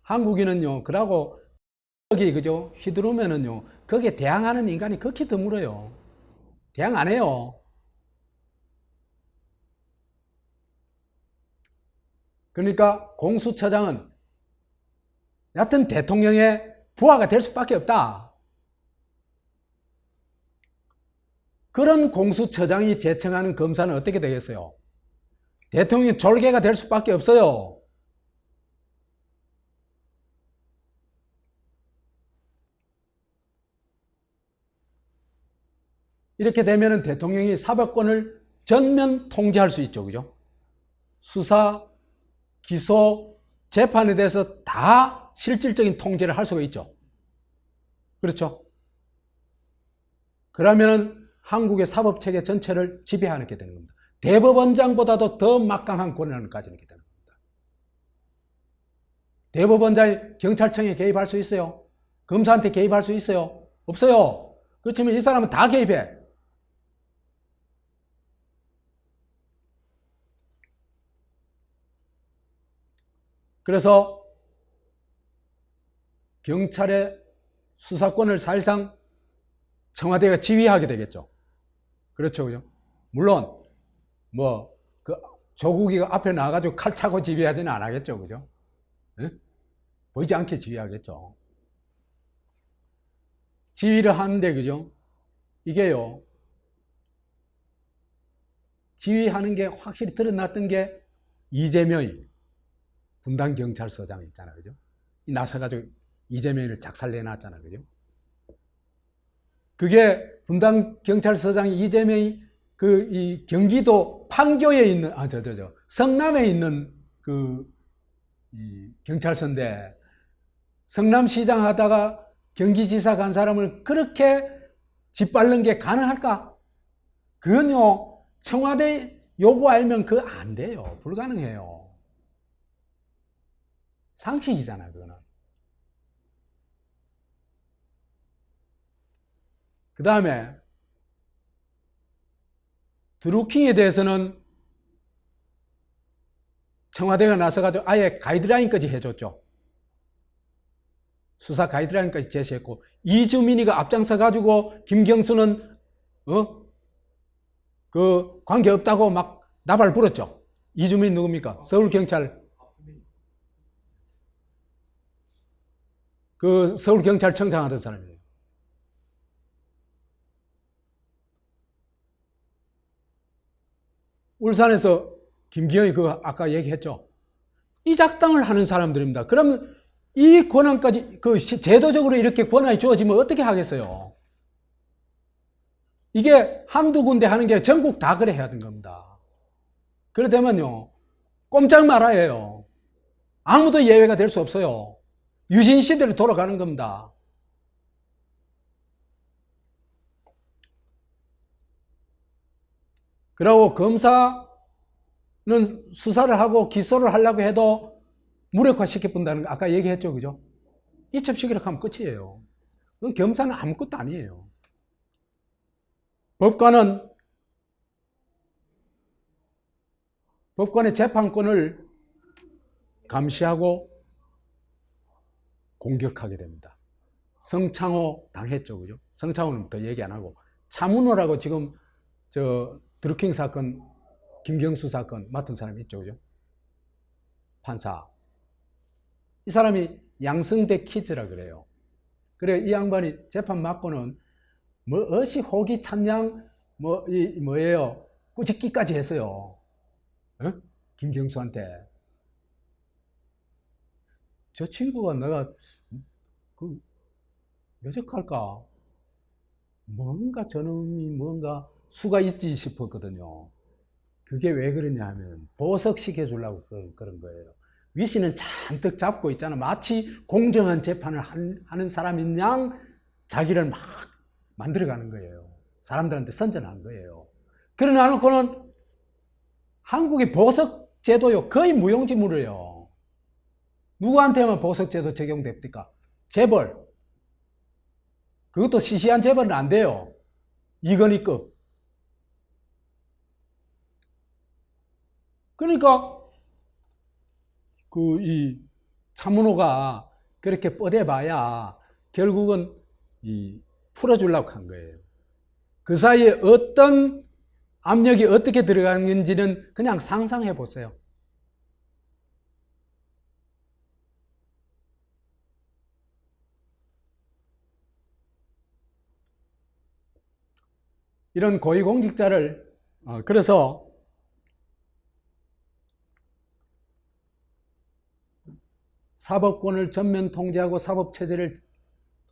한국인은요, 그러고 여기 그죠? 휘두르면은요, 거기에 대항하는 인간이 극히 드물어요. 대항 안 해요. 그러니까 공수처장은 여하튼 대통령의 부하가 될 수밖에 없다. 그런 공수처장이 제청하는 검사는 어떻게 되겠어요? 대통령이 졸개가 될 수밖에 없어요. 이렇게 되면 대통령이 사법권을 전면 통제할 수 있죠. 그죠? 수사, 기소, 재판에 대해서 다 실질적인 통제를 할 수가 있죠. 그렇죠? 그러면 한국의 사법체계 전체를 지배하게 되는 겁니다. 대법원장보다도 더 막강한 권한을 가지게 되는 겁니다. 대법원장이 경찰청에 개입할 수 있어요? 검사한테 개입할 수 있어요? 없어요. 그렇지만 이 사람은 다 개입해. 그래서 경찰의 수사권을 사실상 청와대가 지휘하게 되겠죠. 그렇죠, 그죠? 물론 조국이가 앞에 나와가지고 칼 차고 지휘하지는 않겠죠, 그죠? 네? 보이지 않게 지휘하겠죠. 지휘를 하는데, 그죠? 이게요, 지휘하는 게 확실히 드러났던 게 이재명이 분당경찰서장 있잖아, 그죠? 나서가지고 이재명을 작살내놨잖아, 그죠? 그게 분당경찰서장이 이재명이 이 경기도 판교에 있는, 성남에 있는 이 경찰서인데, 성남시장 하다가 경기지사 간 사람을 그렇게 짓밟는 게 가능할까? 그건요, 청와대 요구 알면 그거 안 돼요. 불가능해요. 상식이잖아, 그거는. 그 다음에 드루킹에 대해서는 청와대가 나서가지고 아예 가이드라인까지 해줬죠. 수사 가이드라인까지 제시했고, 이주민이가 앞장서가지고 김경수는 관계없다고 막 나발 불었죠. 이주민 누굽니까? 서울경찰 그 서울경찰청장 하던 사람이에요. 울산에서 김기현이 그 아까 얘기했죠. 이 작당을 하는 사람들입니다. 그러면 이 권한까지 그 제도적으로 이렇게 권한이 주어지면 어떻게 하겠어요? 이게 한두 군데 하는 게 전국 다 그래 해야 되는 겁니다. 그래 되면요, 꼼짝 말아야 해요. 아무도 예외가 될 수 없어요. 유신 시대로 돌아가는 겁니다. 그리고 검사는 수사를 하고 기소를 하려고 해도 무력화시켜본다는 거 아까 얘기했죠, 그죠? 이첩시키려고 하면 끝이에요. 그건 검사는 아무것도 아니에요. 법관의 재판권을 감시하고 공격하게 됩니다. 성창호 당했죠, 그죠? 성창호는 더 얘기 안 하고 차문호라고 지금 저 드루킹 사건, 김경수 사건 맡은 사람이 있죠, 그죠? 판사. 이 사람이 양승대 키즈라 그래요. 그래 이 양반이 재판 맡고는 뭐 어시 호기 찬양 뭐예요? 꾸짖기까지 했어요. 어? 김경수한테. 저 친구가 내가 그 여적할까? 뭔가 저놈이 뭔가 수가 있지 싶었거든요. 그게 왜 그러냐 하면 보석시켜 주려고 그런 거예요. 위신은 잔뜩 잡고 있잖아. 마치 공정한 재판을 하는 사람인 양 자기를 막 만들어가는 거예요. 사람들한테 선전한 거예요. 그러나 놓고는 한국의 보석제도요 거의 무용지물이에요. 누구한테만 보석제도 적용됩니까? 재벌. 그것도 시시한 재벌은 안 돼요. 이건희급. 그러니까 이 차문호가 그렇게 뻗어봐야 결국은 풀어주려고 한 거예요. 그 사이에 어떤 압력이 어떻게 들어가는지는 그냥 상상해 보세요. 이런 고위공직자를 그래서 사법권을 전면 통제하고 사법체제를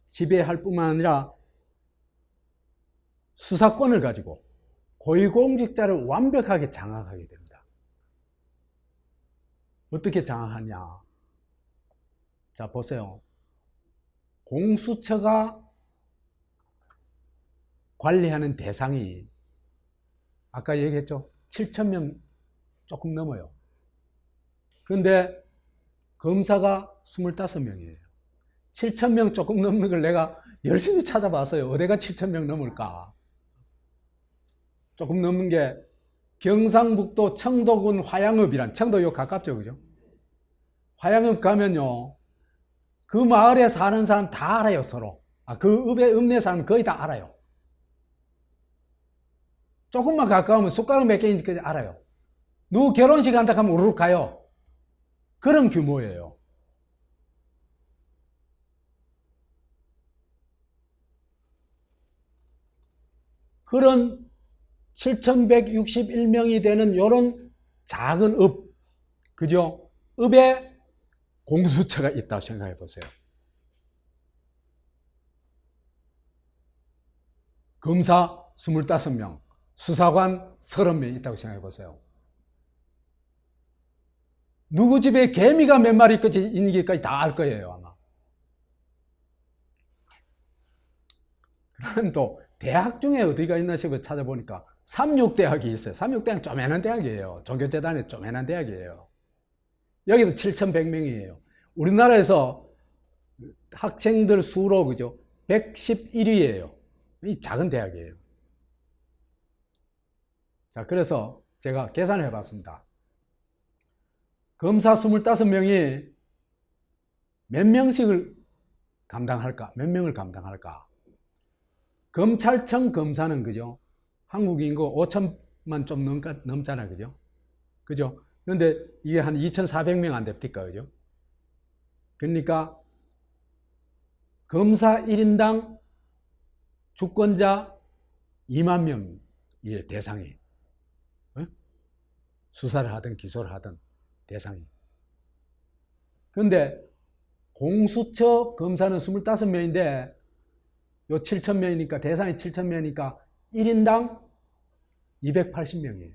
지배할 뿐만 아니라 수사권을 가지고 고위공직자를 완벽하게 장악하게 됩니다. 어떻게 장악하냐? 자, 보세요. 공수처가 관리하는 대상이 아까 얘기했죠? 7,000명 조금 넘어요. 그런데 검사가 25명이에요. 7,000명 조금 넘는 걸 내가 열심히 찾아봤어요. 어디가 7,000명 넘을까? 조금 넘는 게 경상북도 청도군 화양읍이란, 청도요 가깝죠, 그죠? 화양읍 가면요, 그 마을에 사는 사람 다 알아요, 서로. 그 읍의 읍내 사람 거의 다 알아요. 조금만 가까우면 숟가락 몇 개인지 알아요. 누구 결혼식 한다 하면 우르륵 가요. 그런 규모예요. 그런 7,161명이 되는 이런 작은 읍, 그죠? 읍에 공수처가 있다고 생각해 보세요. 검사 25명, 수사관 30명 있다고 생각해 보세요. 누구 집에 개미가 몇 마리까지 있는지까지 다 알 거예요, 아마. 그 다음 또 대학 중에 어디가 있나 싶어 찾아보니까 삼육대학이 있어요. 삼육대학은 쪼매난 대학이에요. 종교재단의 쪼매난 대학이에요. 여기도 7,100명이에요. 우리나라에서 학생들 수로 그죠? 111위예요. 이 작은 대학이에요. 자, 그래서 제가 계산을 해봤습니다. 검사 25명이 몇 명씩을 감당할까? 몇 명을 감당할까? 검찰청 검사는 그죠? 한국 인구 5천만 좀 넘잖아요, 그죠? 그죠? 그런데 이게 한 2,400명 안 됩니까, 그죠? 그러니까 검사 1인당 주권자 2만 명의 대상이, 수사를 하든 기소를 하든 대상이. 그런데 공수처 검사는 25명인데 요 7,000명이니까, 대상이 7,000명이니까 1인당 280명이에요.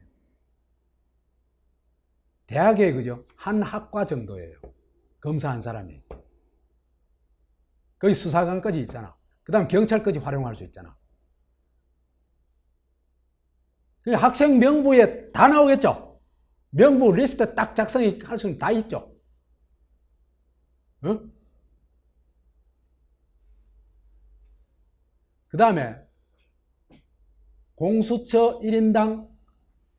대학에 그죠? 한 학과 정도예요. 검사 한 사람이. 거기 수사관까지 있잖아. 그 다음 경찰까지 활용할 수 있잖아. 학생 명부에 다 나오겠죠? 명부 리스트 딱 작성할 수는 다 있죠? 그 다음에 공수처 1인당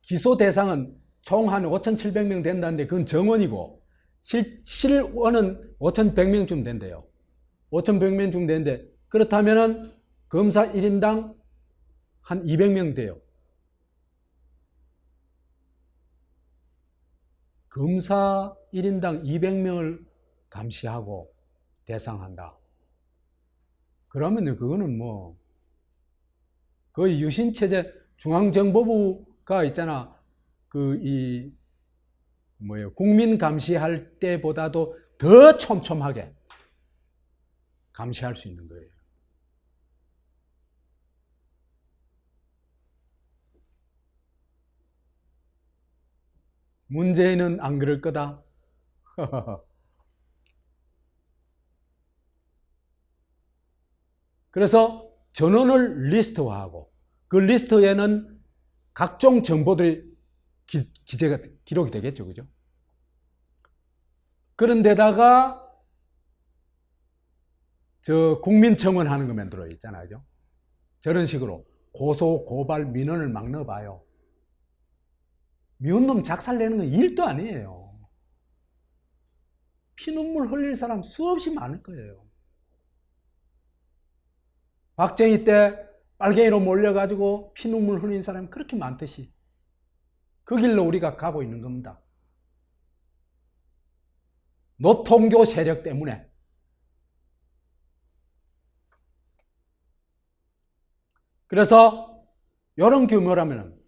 기소 대상은 총 한 5,700명 된다는데 그건 정원이고 실원은 5,100명쯤 된대요. 5,100명쯤 되는데 그렇다면은 검사 1인당 한 200명 돼요. 검사 1인당 200명을 감시하고 대상한다. 그러면 그거는 뭐 거의 유신체제, 중앙정보부가 있잖아. 국민 감시할 때보다도 더 촘촘하게 감시할 수 있는 거예요. 문재인은 안 그럴 거다. 그래서 전원을 리스트화하고 그 리스트에는 각종 정보들이 기록이 되겠죠. 그죠? 그런데다가 국민청원 하는 거 만들어 있잖아요. 그죠? 저런 식으로 고소, 고발, 민원을 막 넣어봐요. 미운 놈 작살내는 건 일도 아니에요. 피눈물 흘릴 사람 수없이 많을 거예요. 박정희 때 빨갱이로 몰려가지고 피눈물 흘린 사람이 그렇게 많듯이 그 길로 우리가 가고 있는 겁니다. 노통교 세력 때문에. 그래서 이런 규모라면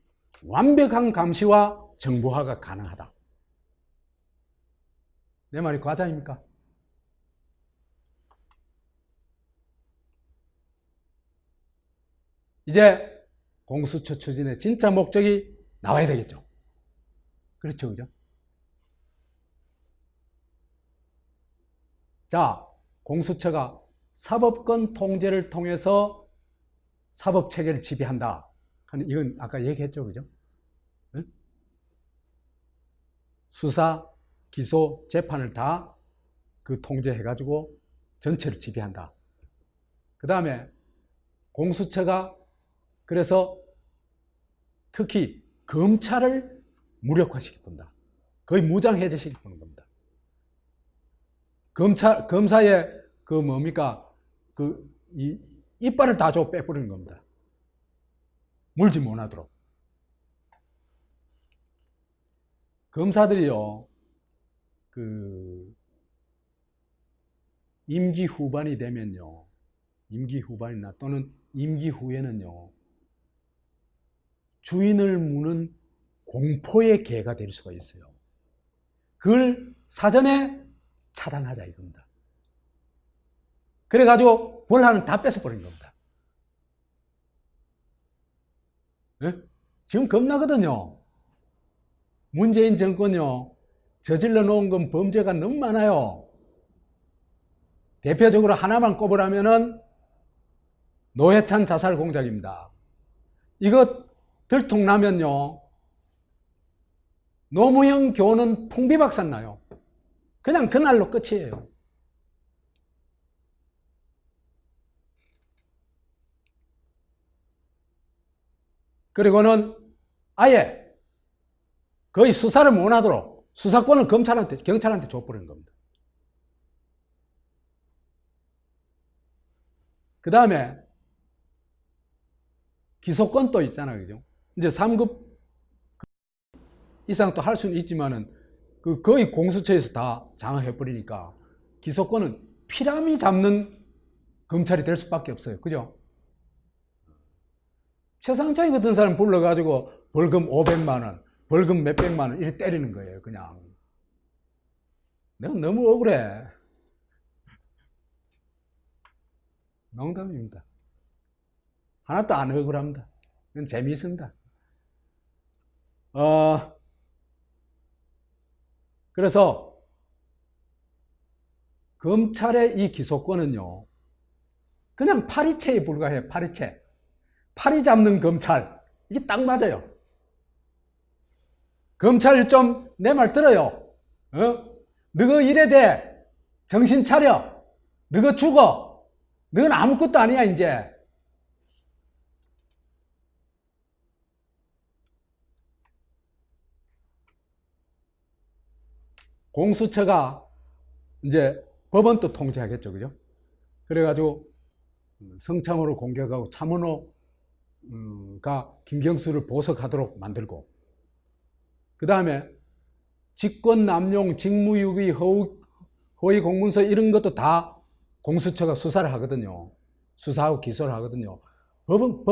완벽한 감시와 정보화가 가능하다. 내 말이 과장입니까? 이제 공수처 추진의 진짜 목적이 나와야 되겠죠. 그렇죠, 그죠? 자, 공수처가 사법권 통제를 통해서 사법체계를 지배한다. 이건 아까 얘기했죠, 그죠? 응? 수사, 기소, 재판을 다 통제해가지고 전체를 지배한다. 그 다음에 공수처가 그래서 특히 검찰을 무력화시킨다. 거의 무장해제시키는 겁니다. 검사의 이빨을 다 빼버리는 겁니다. 물지 못하도록. 검사들이요, 임기 후반이 되면요, 임기 후반이나 또는 임기 후에는요, 주인을 무는 공포의 개가 될 수가 있어요. 그걸 사전에 차단하자 이겁니다. 그래가지고 권한을 다 뺏어버린 겁니다. 네? 지금 겁나거든요. 문재인 정권요, 저질러 놓은 건 범죄가 너무 많아요. 대표적으로 하나만 꼽으라면은 노회찬 자살 공작입니다. 이거 들통나면요, 노무현 교는 풍비박산 나요. 그냥 그날로 끝이에요. 그리고는 아예 거의 수사를 못하도록 수사권을 경찰한테 줘버리는 겁니다. 그 다음에 기소권도 있잖아요. 그죠? 이제 3급 이상 또 할 수는 있지만은 거의 공수처에서 다 장악해버리니까 기소권은 피라미 잡는 검찰이 될 수밖에 없어요. 그죠? 최상창이 같은 사람 불러가지고 벌금 500만 원, 벌금 몇백만 원 이렇게 때리는 거예요. 그냥. 내가 너무 억울해. 농담입니다. 하나도 안 억울합니다. 이건 재미있습니다. 그래서 검찰의 이 기소권은요, 그냥 파리채에 불과해요. 파리채. 파리 잡는 검찰. 이게 딱 맞아요. 검찰 좀 내 말 들어요. 너가 이래 돼. 정신 차려. 너가 죽어. 너는 아무것도 아니야 이제. 공수처가 이제 법원 또 통제하겠죠. 그죠? 그래가지고 성창호를 공격하고 차문호가 김경수를 보석하도록 만들고, 그 다음에 직권남용, 직무유기, 허위 공문서 이런 것도 다 공수처가 수사를 하거든요. 수사하고 기소를 하거든요. 법은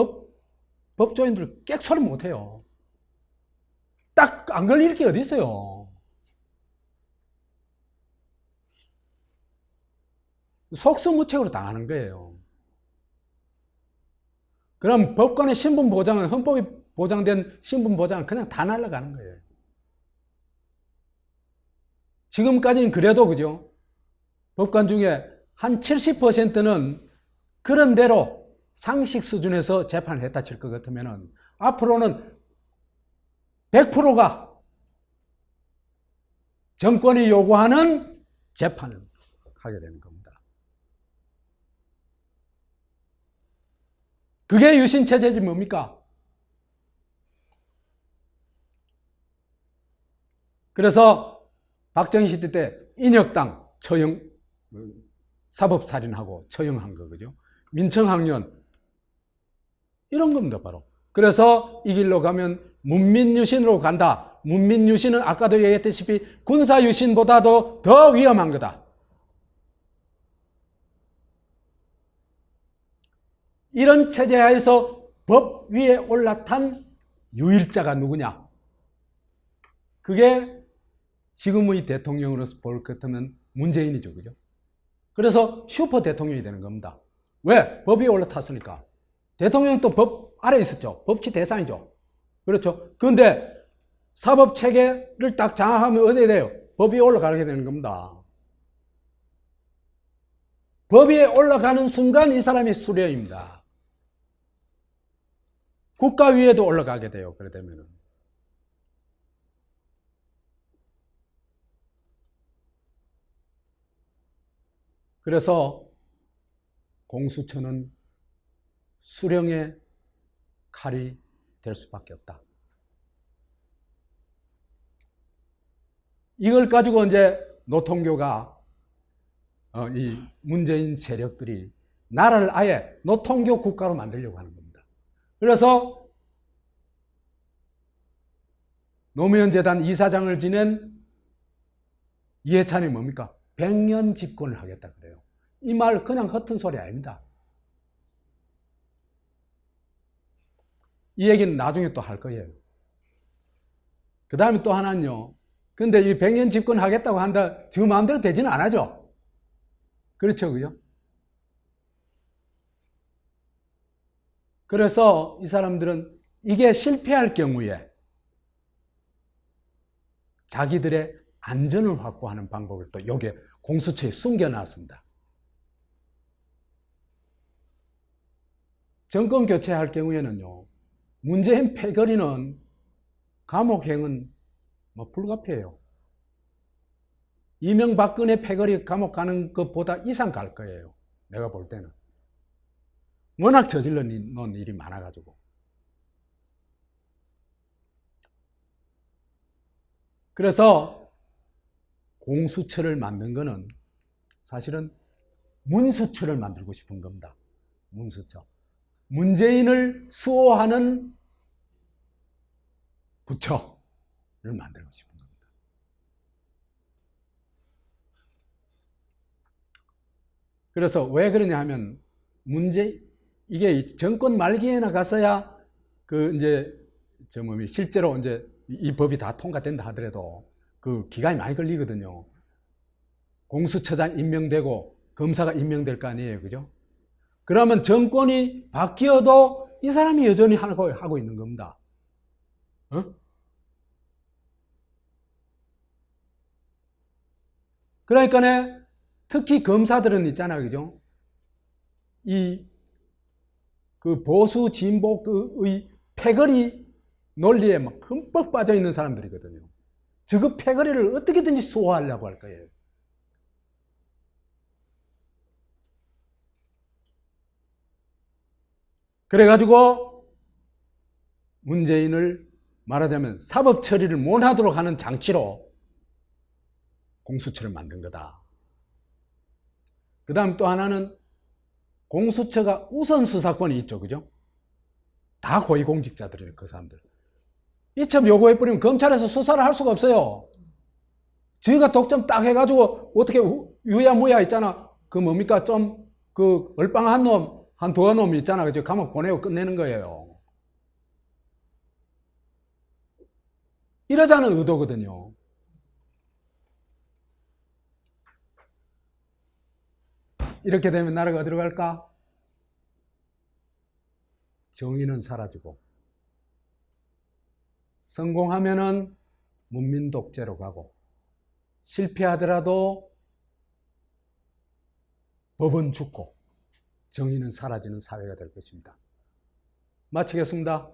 법조인들 객소리 못해요. 딱 안 걸릴 게 어디 있어요. 속수무책으로 당하는 거예요. 그럼 법관의 신분 보장은, 헌법이 보장된 신분 보장은 그냥 다 날아가는 거예요. 지금까지는 그래도, 그죠? 법관 중에 한 70%는 그런 대로 상식 수준에서 재판을 했다 칠 것 같으면은, 앞으로는 100%가 정권이 요구하는 재판을 하게 되는 겁니다. 그게 유신체제지 뭡니까? 그래서 박정희 시대 때 인혁당 처형, 사법살인하고 처형한 거, 그죠? 민청학년, 이런 겁니다, 바로. 그래서 이 길로 가면 문민유신으로 간다. 문민유신은 아까도 얘기했다시피 군사유신보다도 더 위험한 거다. 이런 체제하에서 법 위에 올라탄 유일자가 누구냐? 그게 지금의 대통령으로서 볼 것 같으면 문재인이죠. 그죠? 그래서 슈퍼 대통령이 되는 겁니다. 왜? 법 위에 올라탔으니까. 대통령은 또 법 아래 있었죠. 법치 대상이죠. 그렇죠? 그런데 사법체계를 딱 장악하면 어디에 돼요? 법 위에 올라가게 되는 겁니다. 법 위에 올라가는 순간 이 사람이 수령입니다. 국가 위에도 올라가게 돼요. 그래 되면은. 그래서 공수처는 수령의 칼이 될 수밖에 없다. 이걸 가지고 이제 노통교가 이 문재인 세력들이 나라를 아예 노통교 국가로 만들려고 하는 겁니다. 그래서 노무현재단 이사장을 지낸 이해찬이 뭡니까? 100년 집권을 하겠다 그래요. 이 말 그냥 허튼 소리 아닙니다. 이 얘기는 나중에 또 할 거예요. 그 다음에 또 하나는요. 근데 이 100년 집권하겠다고 한다, 지 마음대로 되지는 않아죠. 그렇죠, 그죠? 그래서 이 사람들은 이게 실패할 경우에 자기들의 안전을 확보하는 방법을 또 여기에 공수처에 숨겨놨습니다. 정권 교체할 경우에는요, 문재인 패거리는 감옥행은 뭐 불가피해요. 이명박근혜 패거리 감옥 가는 것보다 이상 갈 거예요. 내가 볼 때는. 워낙 저질러 놓은 일이 많아가지고. 그래서 공수처를 만든 거는 사실은 문수처를 만들고 싶은 겁니다. 문수처. 문재인을 수호하는 부처를 만들고 싶은 겁니다. 그래서 왜 그러냐 하면 이게 정권 말기에나 가서야 실제로 이제 이 법이 다 통과된다 하더라도 그 기간이 많이 걸리거든요. 공수처장 임명되고 검사가 임명될 거 아니에요. 그죠? 그러면 정권이 바뀌어도 이 사람이 여전히 하고 있는 겁니다. 그러니까 특히 검사들은 있잖아요. 그죠? 그 보수 진보의 패거리 논리에 막 흠뻑 빠져 있는 사람들이거든요. 그 패거리를 어떻게든지 소화하려고 할 거예요. 그래가지고 문재인을 말하자면 사법 처리를 못하도록 하는 장치로 공수처를 만든 거다. 그 다음 또 하나는 공수처가 우선 수사권이 있죠. 그죠? 다 고위공직자들이에요. 그 사람들. 이첩 요구해버리면 검찰에서 수사를 할 수가 없어요. 저희가 독점 딱 해가지고 어떻게 유야무야 있잖아. 그 뭡니까? 그 얼빵한 놈, 한 두어 놈 있잖아. 그죠? 감옥 보내고 끝내는 거예요. 이러자는 의도거든요. 이렇게 되면 나라가 어디로 갈까? 정의는 사라지고 성공하면은 문민 독재로 가고 실패하더라도 법은 죽고 정의는 사라지는 사회가 될 것입니다. 마치겠습니다.